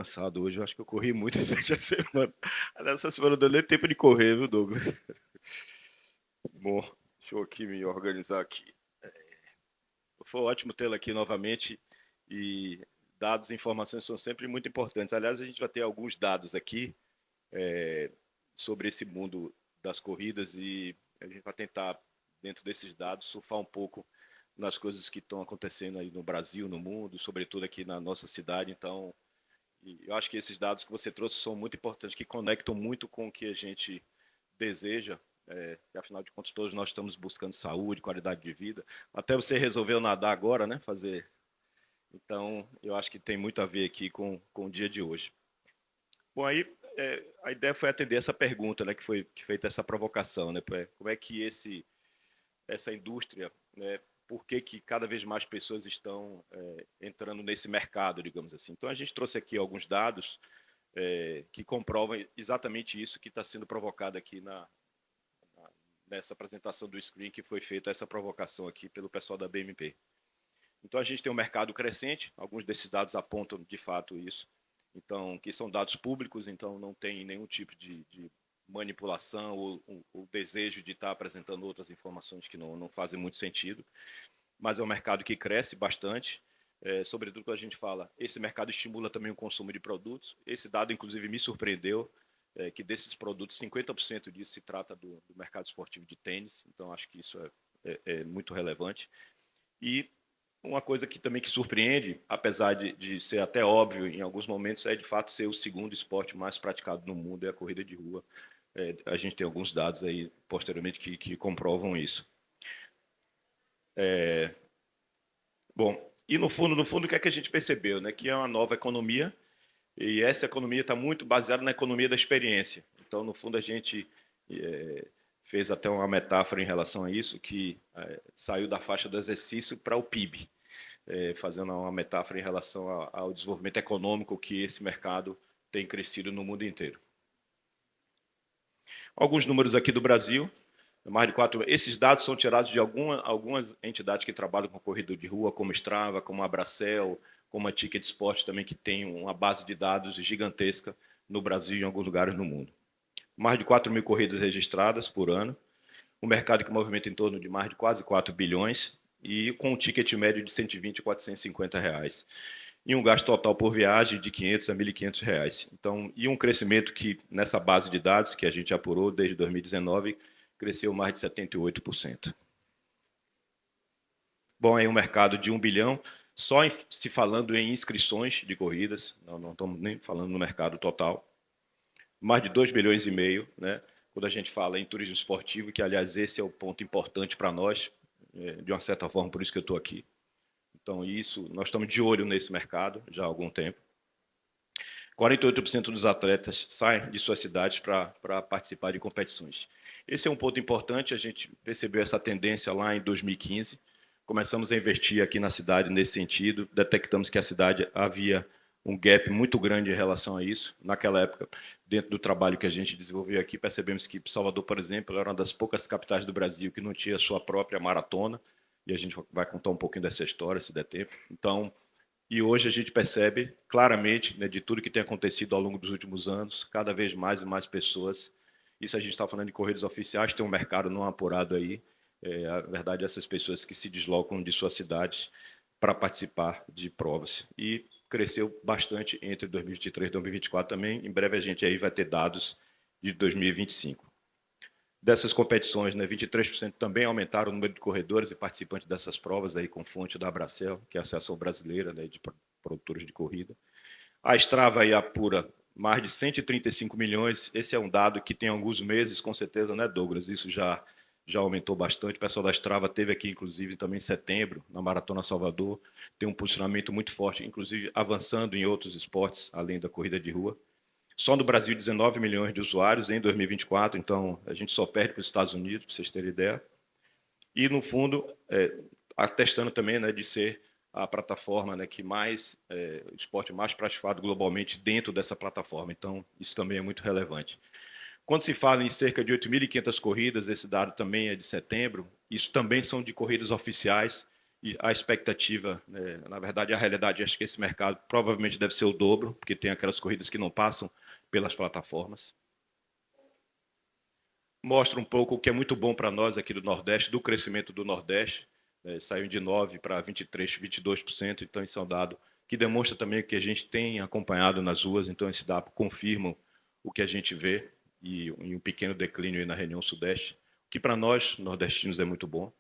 cansado hoje. Eu acho que eu corri muito durante a semana. Nessa semana não deu nem tempo de correr, viu, Douglas? Bom, deixa eu aqui me organizar aqui. Foi ótimo tê-la aqui novamente e dados e informações são sempre muito importantes. Aliás, a gente vai ter alguns dados aqui sobre esse mundo das corridas e a gente vai tentar, dentro desses dados, surfar um pouco nas coisas que estão acontecendo aí no Brasil, no mundo, sobretudo aqui na nossa cidade. Então, eu acho que esses dados que você trouxe são muito importantes, que conectam muito com o que a gente deseja, que afinal de contas todos nós estamos buscando saúde, qualidade de vida. Até você resolveu nadar agora, né? Fazer. Então, eu acho que tem muito a ver aqui com o dia de hoje. Bom, aí a ideia foi atender essa pergunta, né? Que foi feita essa provocação, né? Como é que essa indústria, né? Por que cada vez mais pessoas estão entrando nesse mercado, digamos assim. Então, a gente trouxe aqui alguns dados que comprovam exatamente isso que está sendo provocado aqui nessa apresentação do screen, que foi feita essa provocação aqui pelo pessoal da BMP. Então, a gente tem um mercado crescente, alguns desses dados apontam de fato isso, então, que são dados públicos, então não tem nenhum tipo de manipulação ou desejo de estar apresentando outras informações que não fazem muito sentido, mas é um mercado que cresce bastante, sobretudo quando a gente fala, esse mercado estimula também o consumo de produtos, esse dado inclusive me surpreendeu, que desses produtos, 50% disso se trata do mercado esportivo de tênis, então acho que isso é muito relevante. E uma coisa que também que surpreende, apesar de ser até óbvio em alguns momentos, é de fato ser o segundo esporte mais praticado no mundo, é a corrida de rua. A gente tem alguns dados aí posteriormente que comprovam isso. Bom, e no fundo, o que é que a gente percebeu? Né? Que é uma nova economia, e essa economia está muito baseada na economia da experiência. Então, no fundo, a gente fez até uma metáfora em relação a isso, que saiu da faixa do exercício para o PIB, fazendo uma metáfora em relação ao desenvolvimento econômico que esse mercado tem crescido no mundo inteiro. Alguns números aqui do Brasil, mais de 4. Esses dados são tirados de algumas entidades que trabalham com corrida de rua, como Strava, como a Bracel, como a Ticket Sport também, que tem uma base de dados gigantesca no Brasil e em alguns lugares no mundo. Mais de 4 mil corridas registradas por ano, um mercado que movimenta em torno de mais de quase 4 bilhões e com um ticket médio de 120 a 450 reais. E um gasto total por viagem de 500 a 1.500 reais. Então, e um crescimento que, nessa base de dados que a gente apurou desde 2019, cresceu mais de 78%. Bom, aí um mercado de 1 bilhão, só se falando em inscrições de corridas, não estamos nem falando no mercado total, mais de 2 bilhões e meio, né? Quando a gente fala em turismo esportivo, que aliás esse é o ponto importante para nós, de uma certa forma, por isso que eu estou aqui. Então, isso, nós estamos de olho nesse mercado já há algum tempo. 48% dos atletas saem de suas cidades para participar de competições. Esse é um ponto importante, a gente percebeu essa tendência lá em 2015, começamos a investir aqui na cidade nesse sentido, detectamos que a cidade havia um gap muito grande em relação a isso. Naquela época, dentro do trabalho que a gente desenvolveu aqui, percebemos que Salvador, por exemplo, era uma das poucas capitais do Brasil que não tinha sua própria maratona, e a gente vai contar um pouquinho dessa história, se der tempo. Então, e hoje a gente percebe claramente, né, de tudo que tem acontecido ao longo dos últimos anos, cada vez mais e mais pessoas. Isso a gente está falando de corridas oficiais, tem um mercado não apurado aí. A verdade, essas pessoas que se deslocam de suas cidades para participar de provas. E cresceu bastante entre 2023 e 2024 também. Em breve a gente aí vai ter dados de 2025. Dessas competições, né, 23% também aumentaram o número de corredores e participantes dessas provas, aí com fonte da Abracel, que é a Associação Brasileira, né, de Produtores de Corrida. A Strava aí apura mais de 135 milhões, esse é um dado que tem alguns meses, com certeza, né, Douglas? Isso já aumentou bastante. O pessoal da Strava teve aqui, inclusive, também em setembro, na Maratona Salvador, tem um posicionamento muito forte, inclusive avançando em outros esportes, além da corrida de rua. Só no Brasil, 19 milhões de usuários em 2024, então a gente só perde para os Estados Unidos, para vocês terem ideia. E, no fundo, atestando também, né, de ser a plataforma, né, que mais, o esporte mais praticado globalmente dentro dessa plataforma. Então, isso também é muito relevante. Quando se fala em cerca de 8.500 corridas, esse dado também é de setembro, isso também são de corridas oficiais, E a expectativa, né, na verdade, a realidade, acho que esse mercado provavelmente deve ser o dobro, porque tem aquelas corridas que não passam pelas plataformas. Mostra um pouco o que é muito bom para nós aqui do Nordeste, do crescimento do Nordeste, saiu de 9% para 23%, 22%, então isso é um dado que demonstra também que a gente tem acompanhado nas ruas, então esse dado confirma o que a gente vê e um pequeno declínio aí na região Sudeste, que para nós, nordestinos, é muito bom.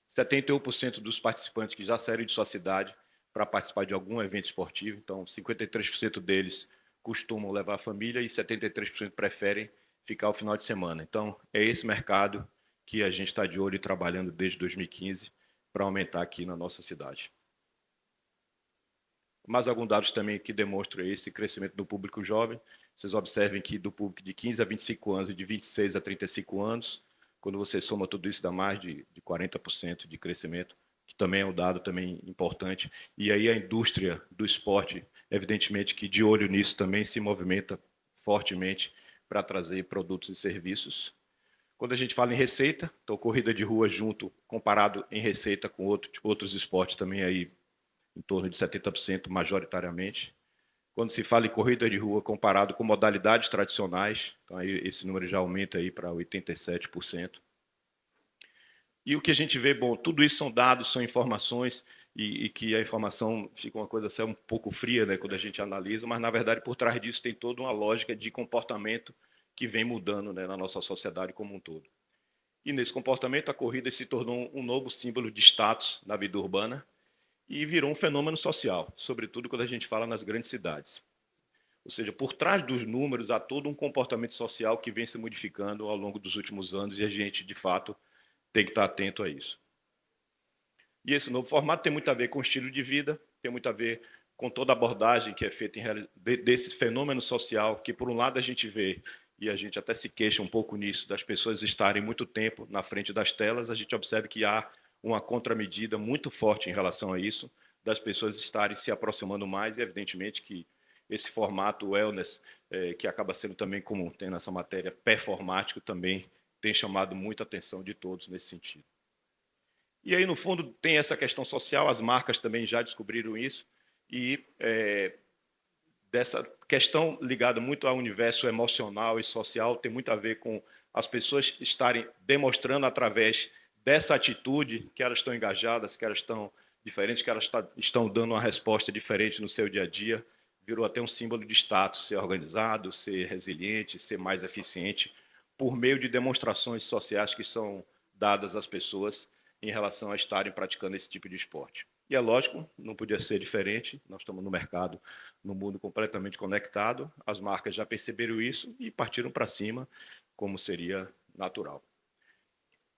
71% dos participantes que já saíram de sua cidade para participar de algum evento esportivo, então 53% deles costumam levar a família e 73% preferem ficar o final de semana. Então, é esse mercado que a gente está de olho e trabalhando desde 2015 para aumentar aqui na nossa cidade. Mais alguns dados também que demonstram esse crescimento do público jovem. Vocês observem que do público de 15 a 25 anos e de 26 a 35 anos, quando você soma tudo isso, dá mais de 40% de crescimento, que também é um dado também importante. E aí a indústria do esporte, evidentemente que de olho nisso também se movimenta fortemente para trazer produtos e serviços. Quando a gente fala em receita, então corrida de rua junto, comparado em receita com outros esportes também aí em torno de 70% majoritariamente. Quando se fala em corrida de rua comparado com modalidades tradicionais, então aí esse número já aumenta aí para 87%. E o que a gente vê, bom, tudo isso são dados, são informações, e que a informação fica uma coisa assim, um pouco fria, né, quando a gente analisa, mas na verdade por trás disso tem toda uma lógica de comportamento que vem mudando, né, na nossa sociedade como um todo. E nesse comportamento a corrida se tornou um novo símbolo de status na vida urbana e virou um fenômeno social, sobretudo quando a gente fala nas grandes cidades. Ou seja, por trás dos números há todo um comportamento social que vem se modificando ao longo dos últimos anos e a gente, de fato, tem que estar atento a isso. E esse novo formato tem muito a ver com o estilo de vida, tem muito a ver com toda a abordagem que é feita desse fenômeno social, que por um lado a gente vê, e a gente até se queixa um pouco nisso, das pessoas estarem muito tempo na frente das telas, a gente observa que há uma contramedida muito forte em relação a isso, das pessoas estarem se aproximando mais, e evidentemente que esse formato wellness, que acaba sendo também, como tem nessa matéria, performático, também tem chamado muita atenção de todos nesse sentido. E aí, no fundo, tem essa questão social, as marcas também já descobriram isso, e dessa questão ligada muito ao universo emocional e social, tem muito a ver com as pessoas estarem demonstrando através dessa atitude que elas estão engajadas, que elas estão diferentes, que elas estão dando uma resposta diferente no seu dia a dia, virou até um símbolo de status, ser organizado, ser resiliente, ser mais eficiente, por meio de demonstrações sociais que são dadas às pessoas em relação a estarem praticando esse tipo de esporte. E é lógico, não podia ser diferente, nós estamos no mercado, no mundo completamente conectado, as marcas já perceberam isso e partiram para cima, como seria natural.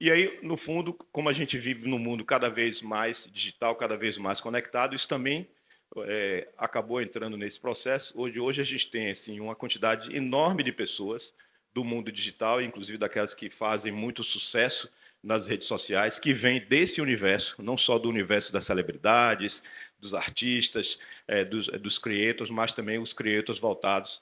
E aí, no fundo, como a gente vive num mundo cada vez mais digital, cada vez mais conectado, isso também acabou entrando nesse processo. Hoje a gente tem assim, uma quantidade enorme de pessoas do mundo digital, inclusive daquelas que fazem muito sucesso nas redes sociais, que vêm desse universo, não só do universo das celebridades, dos artistas, dos creators, mas também os creators voltados.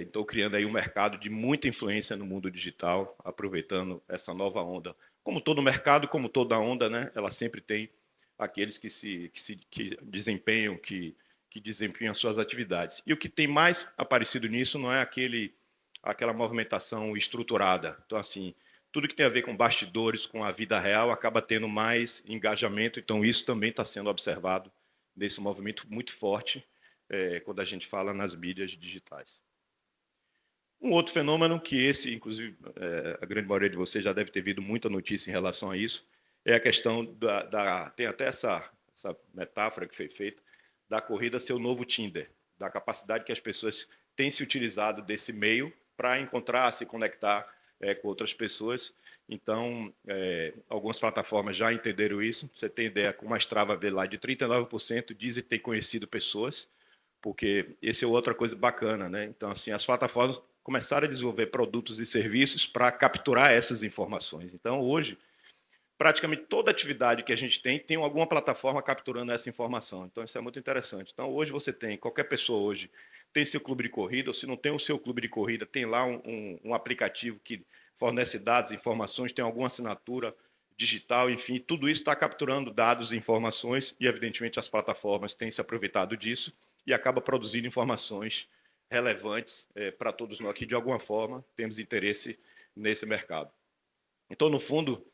Então, criando aí um mercado de muita influência no mundo digital, aproveitando essa nova onda. Como todo mercado, como toda onda, né, ela sempre tem aqueles que desempenham, que desempenham suas atividades. E o que tem mais aparecido nisso não é aquela movimentação estruturada. Então, assim, tudo que tem a ver com bastidores, com a vida real, acaba tendo mais engajamento. Então, isso também está sendo observado nesse movimento muito forte quando a gente fala nas mídias digitais. Um outro fenômeno que esse, inclusive, a grande maioria de vocês já deve ter visto muita notícia em relação a isso, é a questão tem até essa metáfora que foi feita, da corrida ser o novo Tinder, da capacidade que as pessoas têm se utilizado desse meio para encontrar, se conectar com outras pessoas. Então, algumas plataformas já entenderam isso. Você tem ideia, com uma Strava vê lá de 39% dizem ter conhecido pessoas, porque esse é outra coisa bacana, né? Então, assim, as plataformas começaram a desenvolver produtos e serviços para capturar essas informações. Então, hoje, praticamente toda atividade que a gente tem alguma plataforma capturando essa informação. Então, isso é muito interessante. Então, hoje você tem, qualquer pessoa hoje tem seu clube de corrida, ou se não tem o seu clube de corrida, tem lá um aplicativo que fornece dados, informações, tem alguma assinatura digital, enfim, tudo isso está capturando dados e informações e, evidentemente, as plataformas têm se aproveitado disso e acaba produzindo informações relevantes para todos nós que, de alguma forma, temos interesse nesse mercado. Então, no fundo,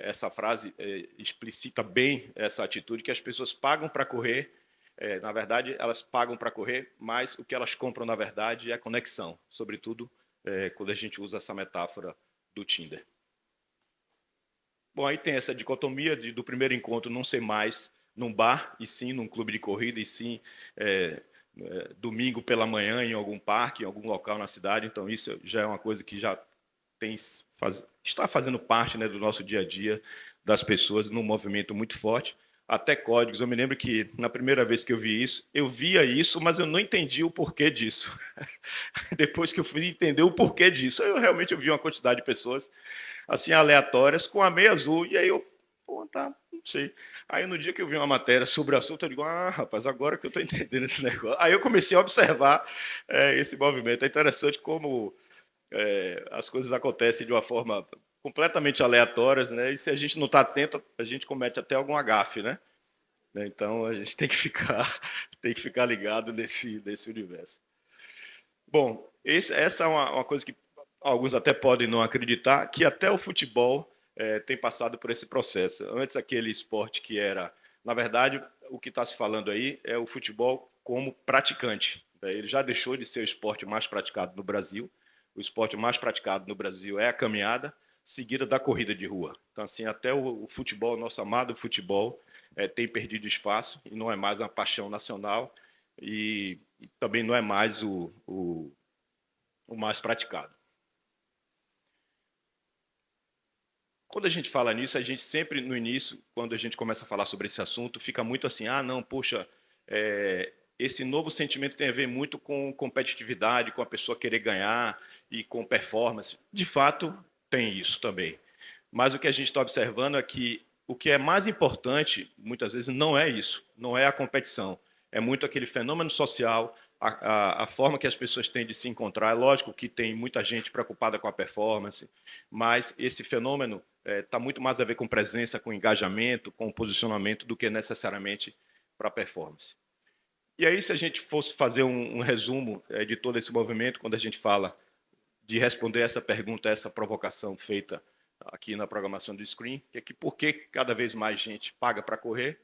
essa frase explicita bem essa atitude que as pessoas pagam para correr. Na verdade, elas pagam para correr, mas o que elas compram, na verdade, é a conexão, sobretudo quando a gente usa essa metáfora do Tinder. Bom, aí tem essa dicotomia do primeiro encontro não ser mais num bar, e sim num clube de corrida, e sim domingo pela manhã em algum parque, em algum local na cidade. Então, isso já é uma coisa que já está fazendo parte, né, do nosso dia a dia, das pessoas, num movimento muito forte. Até códigos. Eu me lembro que, na primeira vez que eu vi isso, eu via isso, mas eu não entendi o porquê disso. Depois que eu fui entender o porquê disso, eu realmente vi uma quantidade de pessoas assim, aleatórias, com a meia azul, e aí eu, pô, tá, não sei. Aí no dia que eu vi uma matéria sobre o assunto, eu digo, rapaz, agora que eu estou entendendo esse negócio. Aí eu comecei a observar esse movimento. É interessante como as coisas acontecem de uma forma completamente aleatórias, né? E se a gente não está atento, a gente comete até algum agafe, né? Então a gente tem que ficar, tem que ficar ligado nesse universo. Bom, essa é uma coisa que alguns até podem não acreditar, que até o futebol tem passado por esse processo. Antes, aquele esporte que era, na verdade, o que está se falando aí é o futebol como praticante. Ele já deixou de ser o esporte mais praticado no Brasil. O esporte mais praticado no Brasil é a caminhada, seguida da corrida de rua. Então, assim, até o futebol, nosso amado futebol, tem perdido espaço e não é mais uma paixão nacional e também não é mais o mais praticado. Quando a gente fala nisso, a gente sempre, no início, quando a gente começa a falar sobre esse assunto, fica muito assim, não, poxa, esse novo sentimento tem a ver muito com competitividade, com a pessoa querer ganhar e com performance. De fato, tem isso também. Mas o que a gente está observando é que o que é mais importante, muitas vezes, não é isso, não é a competição. É muito aquele fenômeno social, a forma que as pessoas têm de se encontrar. É lógico que tem muita gente preocupada com a performance, mas esse fenômeno está muito mais a ver com presença, com engajamento, com posicionamento, do que necessariamente para a performance. E aí, se a gente fosse fazer um resumo de todo esse movimento, quando a gente fala de responder essa pergunta, essa provocação feita aqui na programação do Screen, que é que por que cada vez mais gente paga para correr,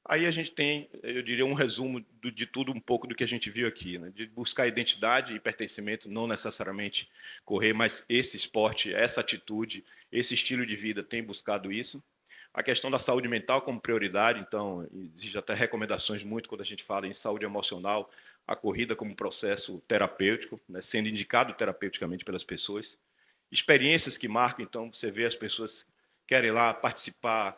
aí a gente tem, eu diria, um resumo de tudo um pouco do que a gente viu aqui, né? De buscar identidade e pertencimento, não necessariamente correr, mas esse esporte, essa atitude, esse estilo de vida tem buscado isso. A questão da saúde mental como prioridade, então, existe até recomendações muito quando a gente fala em saúde emocional, a corrida como processo terapêutico, né, sendo indicado terapeuticamente pelas pessoas. Experiências que marcam, então, você vê as pessoas querem lá participar,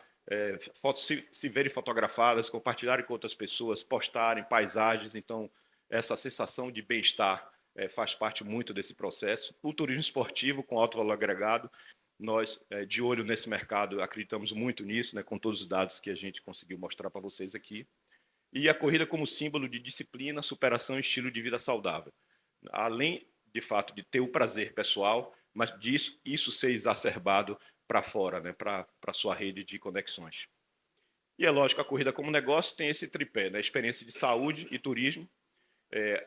se verem fotografadas, compartilharem com outras pessoas, postarem paisagens, então, essa sensação de bem-estar faz parte muito desse processo. O turismo esportivo com alto valor agregado, nós, de olho nesse mercado, acreditamos muito nisso, né, com todos os dados que a gente conseguiu mostrar para vocês aqui. E a corrida como símbolo de disciplina, superação e estilo de vida saudável. Além, de fato, de ter o prazer pessoal, mas disso, isso ser exacerbado para fora, né, para a sua rede de conexões. E é lógico, a corrida como negócio tem esse tripé, né, experiência de saúde e turismo.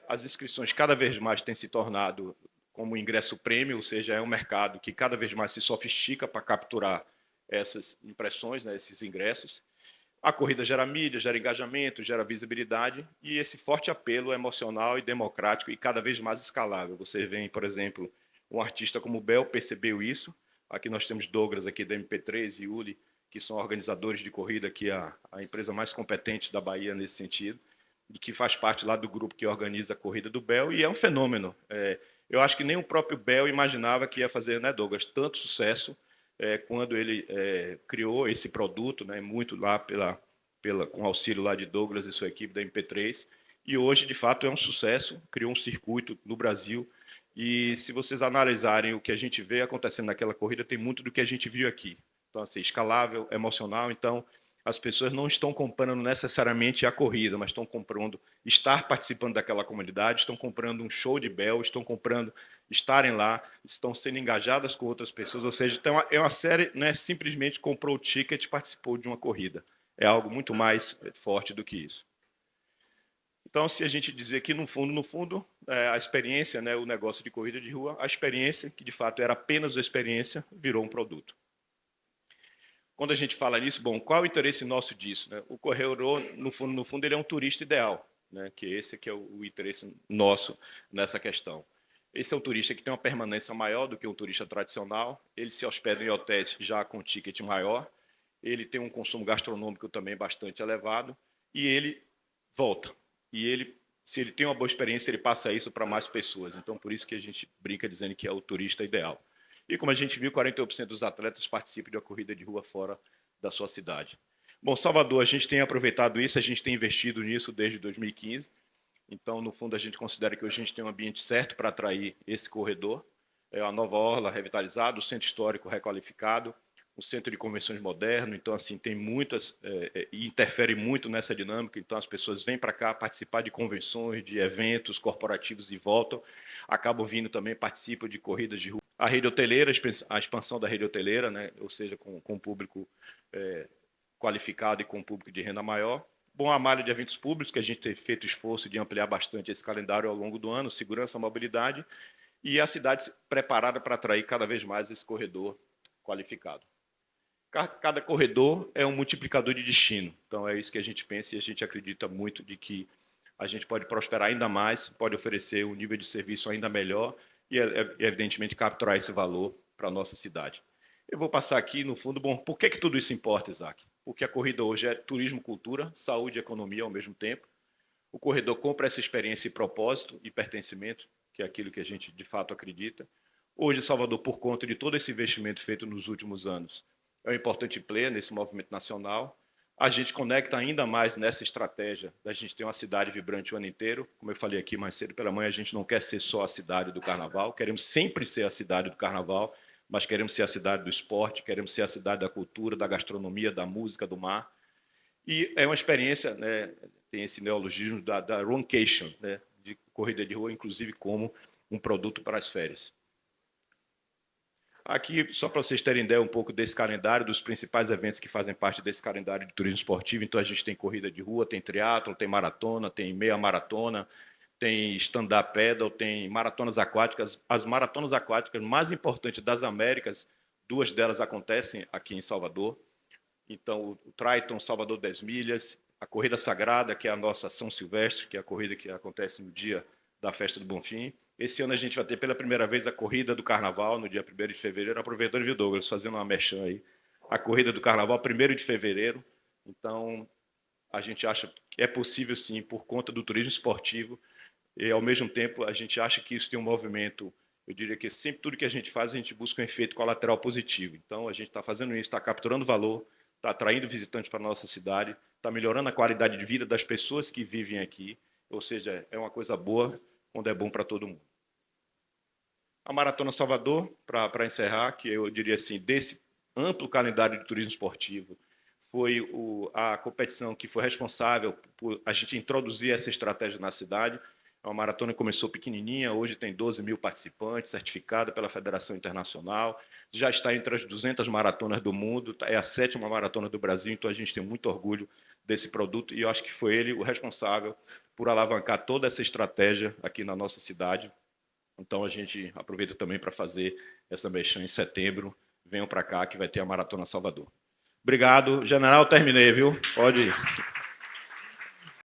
As inscrições cada vez mais têm se tornado como ingresso prêmio, ou seja, é um mercado que cada vez mais se sofistica para capturar essas impressões, né, esses ingressos. A corrida gera mídia, gera engajamento, gera visibilidade e esse forte apelo emocional e democrático e cada vez mais escalável. Você vê, por exemplo, um artista como o Bel percebeu isso. Aqui nós temos Douglas aqui da MP3 e Uli, que são organizadores de corrida, que é a empresa mais competente da Bahia nesse sentido, e que faz parte lá do grupo que organiza a corrida do Bel, e é um fenômeno. Eu acho que nem o próprio Bel imaginava que ia fazer, né, Douglas, tanto sucesso quando ele criou esse produto, né, muito lá com auxílio lá de Douglas e sua equipe da MP3, e hoje, de fato, é um sucesso, criou um circuito no Brasil, e se vocês analisarem o que a gente vê acontecendo naquela corrida, tem muito do que a gente viu aqui. Então, assim, escalável, emocional, então, as pessoas não estão comprando necessariamente a corrida, mas estão comprando estar participando daquela comunidade, estão comprando um show de bel, estão comprando estarem lá, estão sendo engajadas com outras pessoas, ou seja, então é uma série, não é simplesmente comprou o ticket e participou de uma corrida, é algo muito mais forte do que isso. Então, se a gente dizer que, no fundo, a experiência, né, o negócio de corrida de rua, a experiência, que de fato era apenas a experiência, virou um produto. Quando a gente fala nisso, bom, qual é o interesse nosso disso? Né? O corredor, no fundo, ele é um turista ideal, né? Que esse que é o interesse nosso nessa questão. Esse é um turista que tem uma permanência maior do que um turista tradicional, ele se hospeda em hotéis já com ticket maior, ele tem um consumo gastronômico também bastante elevado, e ele volta. E ele, se ele tem uma boa experiência, ele passa isso para mais pessoas. Então, por isso que a gente brinca dizendo que é o turista ideal. E como a gente viu, 48% dos atletas participam de uma corrida de rua fora da sua cidade. Bom, Salvador, a gente tem aproveitado isso, a gente tem investido nisso desde 2015. Então, no fundo, a gente considera que hoje a gente tem um ambiente certo para atrair esse corredor. É a nova orla revitalizada, o centro histórico requalificado, um centro de convenções moderno. Então, assim, tem muitas e interfere muito nessa dinâmica. Então, as pessoas vêm para cá participar de convenções, de eventos corporativos e voltam. Acabam vindo também, participam de corridas de rua. A rede hoteleira, a expansão da rede hoteleira, né? Ou seja, com público qualificado e com público de renda maior. Bom, a malha de eventos públicos, que a gente tem feito esforço de ampliar bastante esse calendário ao longo do ano, segurança, mobilidade, e a cidade preparada para atrair cada vez mais esse corredor qualificado. Cada corredor é um multiplicador de destino. Então, é isso que a gente pensa e a gente acredita muito de que a gente pode prosperar ainda mais, pode oferecer um nível de serviço ainda melhor e, evidentemente, capturar esse valor para a nossa cidade. Eu vou passar aqui, no fundo, bom, por que tudo isso importa, Isaac? Porque a corrida hoje é turismo, cultura, saúde e economia ao mesmo tempo. O corredor compra essa experiência e propósito e pertencimento, que é aquilo que a gente, de fato, acredita. Hoje, Salvador, por conta de todo esse investimento feito nos últimos anos, é um importante player nesse movimento nacional. A gente conecta ainda mais nessa estratégia da gente ter uma cidade vibrante o ano inteiro. Como eu falei aqui mais cedo pela manhã, a gente não quer ser só a cidade do carnaval, queremos sempre ser a cidade do carnaval, mas queremos ser a cidade do esporte, queremos ser a cidade da cultura, da gastronomia, da música, do mar. E é uma experiência, né, tem esse neologismo da runcation, né, de corrida de rua, inclusive como um produto para as férias. Aqui, só para vocês terem ideia um pouco desse calendário, dos principais eventos que fazem parte desse calendário de turismo esportivo. Então, a gente tem corrida de rua, tem triatlo, tem maratona, tem meia maratona, tem stand-up paddle, tem maratonas aquáticas. As maratonas aquáticas mais importantes das Américas, duas delas acontecem aqui em Salvador. Então, o Triton, Salvador 10 milhas, a Corrida Sagrada, que é a nossa São Silvestre, que é a corrida que acontece no dia da Festa do Bonfim. Esse ano a gente vai ter pela primeira vez a Corrida do Carnaval, no dia 1º de fevereiro, aproveitando, viu, Douglas, fazendo uma merchan aí. A Corrida do Carnaval, 1º de fevereiro. Então, a gente acha que é possível, sim, por conta do turismo esportivo, e, ao mesmo tempo, a gente acha que isso tem um movimento, eu diria que sempre tudo que a gente faz, a gente busca um efeito colateral positivo. Então, a gente está fazendo isso, está capturando valor, está atraindo visitantes para a nossa cidade, está melhorando a qualidade de vida das pessoas que vivem aqui, ou seja, é uma coisa boa quando é bom para todo mundo. A Maratona Salvador, para encerrar, que eu diria assim, desse amplo calendário de turismo esportivo, foi a competição que foi responsável por a gente introduzir essa estratégia na cidade. É uma maratona que começou pequenininha, hoje tem 12 mil participantes, certificada pela Federação Internacional, já está entre as 200 maratonas do mundo, é a 7ª maratona do Brasil, então a gente tem muito orgulho desse produto e eu acho que foi ele o responsável por alavancar toda essa estratégia aqui na nossa cidade. Então a gente aproveita também para fazer essa merchan em setembro. Venham para cá que vai ter a Maratona Salvador. Obrigado. General, terminei, viu? Pode ir.